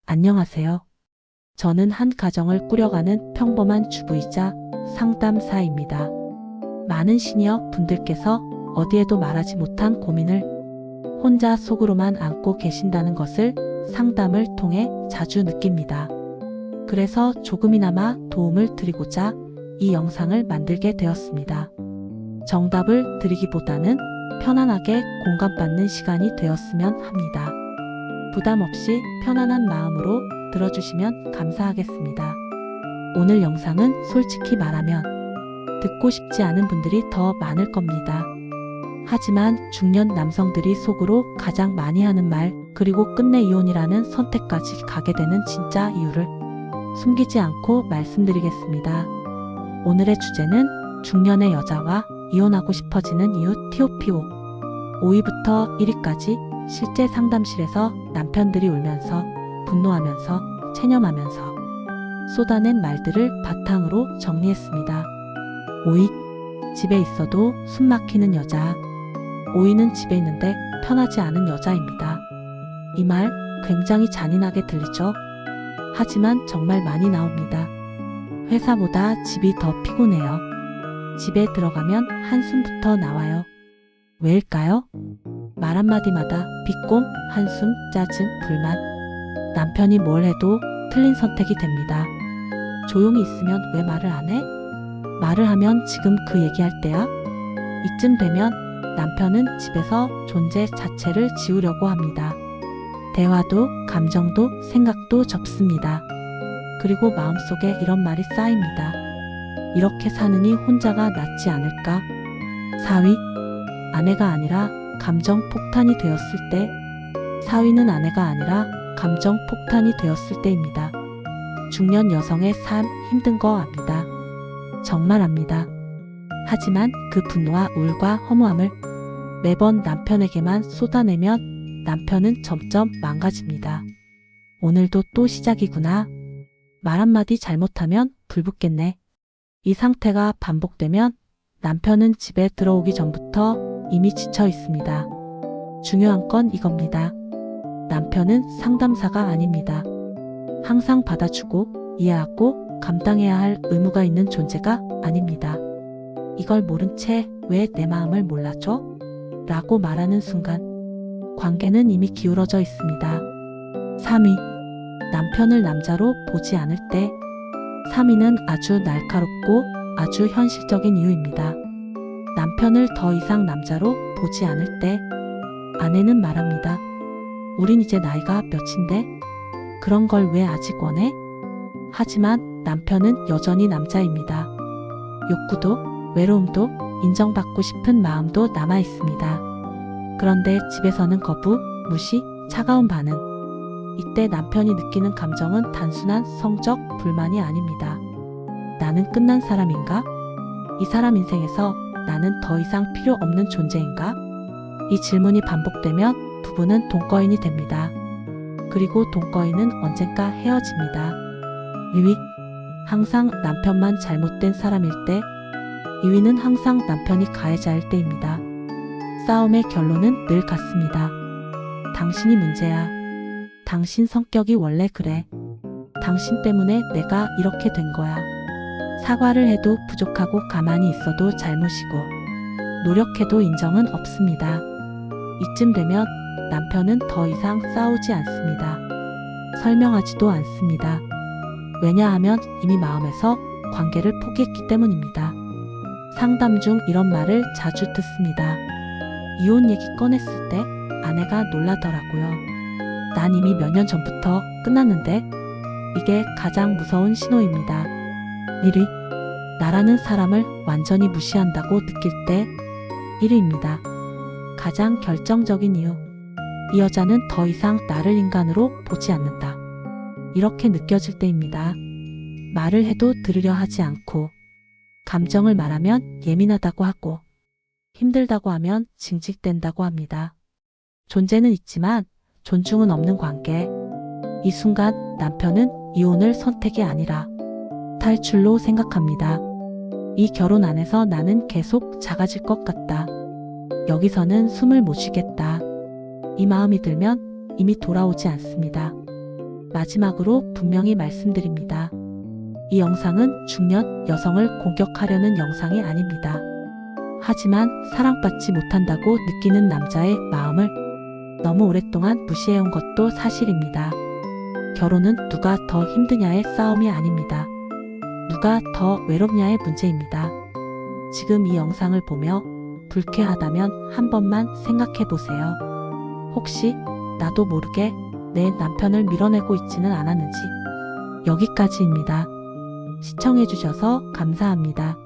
안녕하세요. 저는 한 가정을 꾸려가는 평범한 주부이자 상담사입니다. 많은 시니어 분들께서 어디에도 말하지 못한 고민을 혼자 속으로만 안고 계신다는 것을 상담을 통해 자주 느낍니다. 그래서 조금이나마 도움을 드리고자 이 영상을 만들게 되었습니다. 정답을 드리기보다는 편안하게 공감받는 시간이 되었으면 합니다. 부담 없이 편안한 마음으로 들어주시면 감사하겠습니다. 오늘 영상은 솔직히 말하면 듣고 싶지 않은 분들이 더 많을 겁니다. 하지만 중년 남성들이 속으로 가장 많이 하는 말, 그리고 끝내 이혼이라는 선택까지 가게 되는 진짜 이유를 숨기지 않고 말씀드리겠습니다. 오늘의 주제는 중년의 여자와 이혼하고 싶어지는 이유 TOPO 5위부터 1위까지 실제 상담실에서 남편들이 울면서 분노하면서 체념하면서 쏟아낸 말들을 바탕으로 정리했습니다. 5위, 집에 있어도 숨 막히는 여자. 5위는 집에 있는데 편하지 않은 여자입니다. 이 말 굉장히 잔인하게 들리죠? 하지만 정말 많이 나옵니다. 회사보다 집이 더 피곤해요. 집에 들어가면 한숨부터 나와요. 왜일까요? 말 한마디마다 비꼼, 한숨, 짜증, 불만. 남편이 뭘 해도 틀린 선택이 됩니다. 조용히 있으면 왜 말을 안 해? 말을 하면 지금 그 얘기할 때야? 이쯤 되면 남편은 집에서 존재 자체를 지우려고 합니다. 대화도, 감정도, 생각도 접습니다. 그리고 마음속에 이런 말이 쌓입니다. 이렇게 사느니 혼자가 낫지 않을까? 4위, 아내가 아니라 감정 폭탄이 되었을 때. 4위는 아내가 아니라 감정 폭탄이 되었을 때입니다. 중년 여성의 삶 힘든 거 압니다. 정말 압니다. 하지만 그 분노와 우울과 허무함을 매번 남편에게만 쏟아내면 남편은 점점 망가집니다. 오늘도 또 시작이구나. 말 한마디 잘못하면 불붙겠네. 이 상태가 반복되면 남편은 집에 들어오기 전부터 이미 지쳐 있습니다. 중요한 건 이겁니다. 남편은 상담사가 아닙니다. 항상 받아주고 이해하고 감당해야 할 의무가 있는 존재가 아닙니다. 이걸 모른 채 왜 내 마음을 몰라줘? 라고 말하는 순간 관계는 이미 기울어져 있습니다. 3위, 남편을 남자로 보지 않을 때. 3위는 아주 날카롭고 아주 현실적인 이유입니다. 남편을 더 이상 남자로 보지 않을 때 아내는 말합니다. 우린 이제 나이가 몇인데? 그런 걸 왜 아직 원해? 하지만 남편은 여전히 남자입니다. 욕구도, 외로움도, 인정받고 싶은 마음도 남아 있습니다. 그런데 집에서는 거부, 무시, 차가운 반응. 이때 남편이 느끼는 감정은 단순한 성적 불만이 아닙니다. 나는 끝난 사람인가? 이 사람 인생에서 나는 더 이상 필요 없는 존재인가? 이 질문이 반복되면 부부는 돈거인이 됩니다. 그리고 돈거인은 언젠가 헤어집니다. 2위, 항상 남편만 잘못된 사람일 때. 2위는 항상 남편이 가해자일 때입니다. 싸움의 결론은 늘 같습니다. 당신이 문제야. 당신 성격이 원래 그래. 당신 때문에 내가 이렇게 된 거야. 사과를 해도 부족하고 가만히 있어도 잘못이고 노력해도 인정은 없습니다. 이쯤 되면 남편은 더 이상 싸우지 않습니다. 설명하지도 않습니다. 왜냐하면 이미 마음에서 관계를 포기했기 때문입니다. 상담 중 이런 말을 자주 듣습니다. 이혼 얘기 꺼냈을 때 아내가 놀라더라고요. 난 이미 몇 년 전부터 끝났는데. 이게 가장 무서운 신호입니다. 1위, 나라는 사람을 완전히 무시한다고 느낄 때. 1위입니다. 가장 결정적인 이유. 이 여자는 더 이상 나를 인간으로 보지 않는다. 이렇게 느껴질 때입니다. 말을 해도 들으려 하지 않고, 감정을 말하면 예민하다고 하고, 힘들다고 하면 징징댄다고 합니다. 존재는 있지만 존중은 없는 관계. 이 순간 남편은 이혼을 선택이 아니라 탈출로 생각합니다. 이 결혼 안에서 나는 계속 작아질 것 같다. 여기서는 숨을 못 쉬겠다. 이 마음이 들면 이미 돌아오지 않습니다. 마지막으로 분명히 말씀드립니다. 이 영상은 중년 여성을 공격하려는 영상이 아닙니다. 하지만 사랑받지 못한다고 느끼는 남자의 마음을 너무 오랫동안 무시해온 것도 사실입니다. 결혼은 누가 더 힘드냐의 싸움이 아닙니다. 누가 더 외롭냐의 문제입니다. 지금 이 영상을 보며 불쾌하다면 한 번만 생각해 보세요. 혹시 나도 모르게 내 남편을 밀어내고 있지는 않았는지. 여기까지입니다. 시청해 주셔서 감사합니다.